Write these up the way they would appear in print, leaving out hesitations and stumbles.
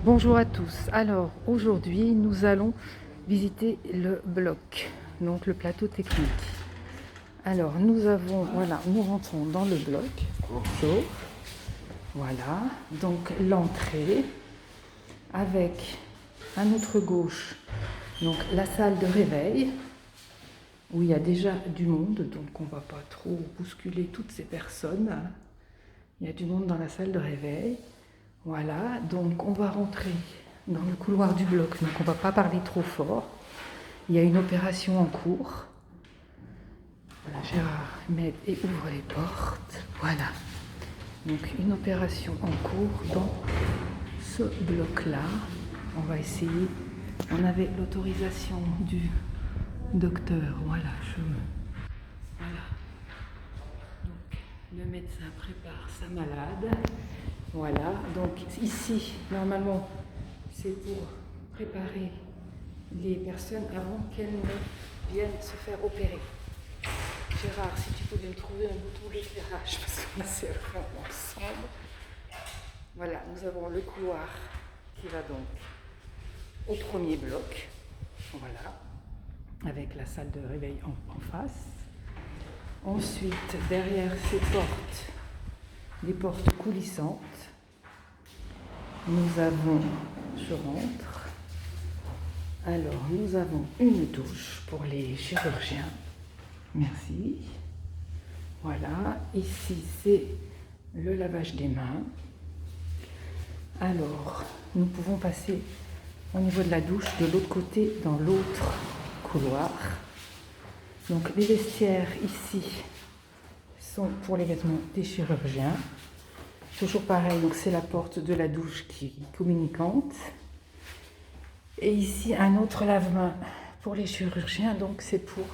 Bonjour à tous. Alors aujourd'hui nous allons visiter le bloc, donc le plateau technique. Alors nous rentrons dans le bloc. Bonjour. Voilà, donc l'entrée avec à notre gauche donc la salle de réveil où il y a déjà du monde, donc on ne va pas trop bousculer toutes ces personnes. Il y a du monde dans la salle de réveil. Voilà, donc on va rentrer dans le couloir du bloc, donc on ne va pas parler trop fort. Il y a une opération en cours. Voilà, Gérard m'aide et ouvre les portes. Voilà, donc une opération en cours dans ce bloc-là. On va essayer. On avait l'autorisation du docteur. Voilà, voilà. Donc le médecin prépare sa malade. Voilà, donc ici, normalement, c'est pour préparer les personnes avant qu'elles ne viennent se faire opérer. Gérard, si tu pouvais me trouver un bouton d'éclairage, parce que là, c'est vraiment sombre. Voilà, nous avons le couloir qui va donc au premier bloc. Voilà, avec la salle de réveil en face. Ensuite, derrière ces portes, des portes coulissantes, nous avons, je rentre, alors nous avons une douche pour les chirurgiens, merci, voilà, ici c'est le lavage des mains, alors nous pouvons passer au niveau de la douche de l'autre côté dans l'autre couloir, donc les vestiaires ici sont pour les vêtements des chirurgiens. Toujours pareil, donc c'est la porte de la douche qui est communicante. Et ici, un autre lave-mains pour les chirurgiens, donc c'est pour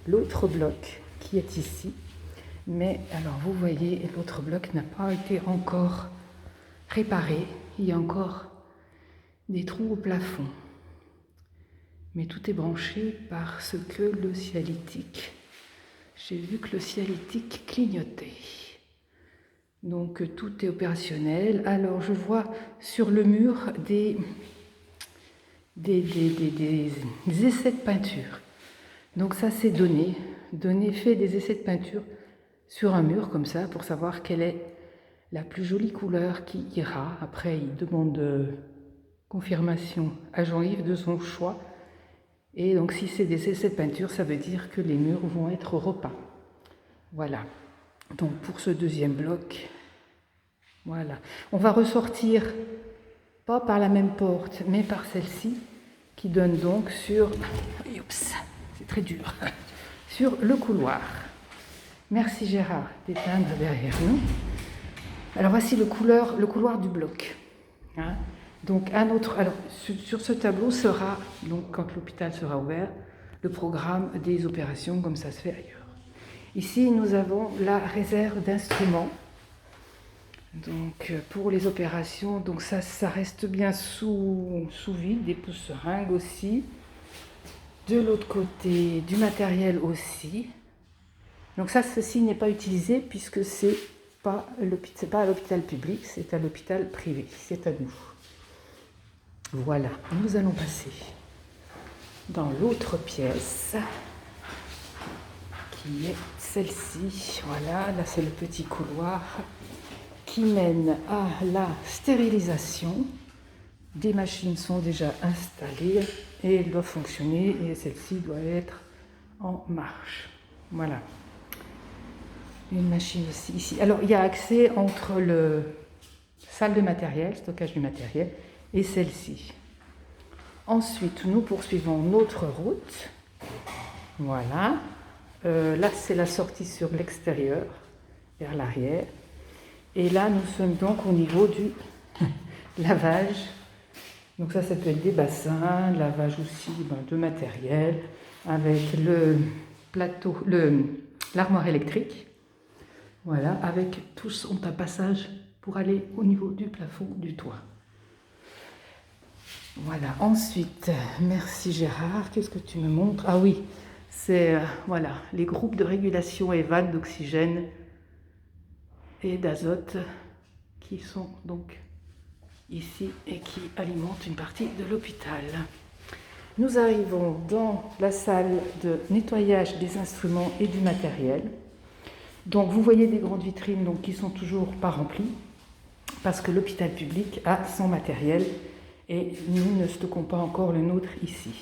l'autre bloc qui est ici. Mais alors, vous voyez, l'autre bloc n'a pas été encore réparé. Il y a encore des trous au plafond. Mais tout est branché parce que le cialytique, j'ai vu que le cialytique clignotait. Donc tout est opérationnel. Alors je vois sur le mur des essais de peinture. Donc ça c'est donné fait des essais de peinture sur un mur comme ça pour savoir quelle est la plus jolie couleur qui ira. Après il demande confirmation à Jean-Yves de son choix. Et donc si c'est des essais de peinture, ça veut dire que les murs vont être repeints. Voilà. Donc pour ce deuxième bloc, voilà. On va ressortir, pas par la même porte, mais par celle-ci, qui donne donc sur... Oups, c'est très dur. Sur le couloir. Merci Gérard d'éteindre derrière nous. Alors voici le couloir du bloc. Hein. Donc sur ce tableau sera, donc quand l'hôpital sera ouvert, le programme des opérations comme ça se fait ailleurs. Ici, nous avons la réserve d'instruments. Donc, pour les opérations, donc ça reste bien sous vide, des pousse-seringues aussi. De l'autre côté, du matériel aussi. Donc ceci n'est pas utilisé puisque c'est pas à l'hôpital public, c'est à l'hôpital privé, c'est à nous. Voilà, nous allons passer dans l'autre pièce qui est celle-ci. Voilà, là c'est le petit couloir qui mène à la stérilisation. Des machines sont déjà installées et elles doivent fonctionner et celle-ci doit être en marche. Voilà. Une machine aussi ici. Alors il y a accès entre le salle de matériel, stockage du matériel, et celle-ci. Ensuite, nous poursuivons notre route. Voilà. Là, c'est la sortie sur l'extérieur, vers l'arrière. Et là, nous sommes donc au niveau du lavage. Donc ça peut être des bassins, lavage aussi de matériel, avec le plateau, l'armoire électrique. Voilà, avec tout son passage pour aller au niveau du plafond du toit. Voilà, ensuite, merci Gérard, qu'est-ce que tu me montres? Ah oui, c'est voilà, les groupes de régulation et vannes d'oxygène et d'azote qui sont donc ici et qui alimente une partie de l'hôpital. Nous arrivons dans la salle de nettoyage des instruments et du matériel. Donc vous voyez des grandes vitrines donc, qui sont toujours pas remplies parce que l'hôpital public a son matériel et nous ne stockons pas encore le nôtre ici.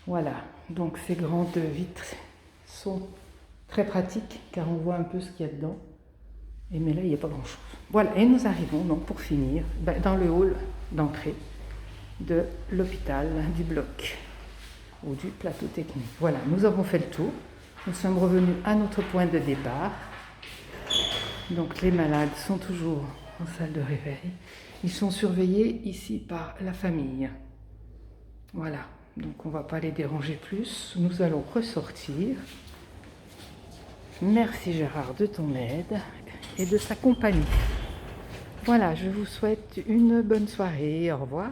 Voilà, donc ces grandes vitres sont très pratiques car on voit un peu ce qu'il y a dedans. Mais là, il n'y a pas grand-chose. Voilà, et nous arrivons donc pour finir dans le hall d'entrée de l'hôpital, du bloc ou du plateau technique. Voilà, nous avons fait le tour. Nous sommes revenus à notre point de départ. Donc les malades sont toujours en salle de réveil. Ils sont surveillés ici par la famille. Voilà, donc on ne va pas les déranger plus. Nous allons ressortir. Merci Gérard de ton aide et de sa compagnie. Voilà, je vous souhaite une bonne soirée. Au revoir.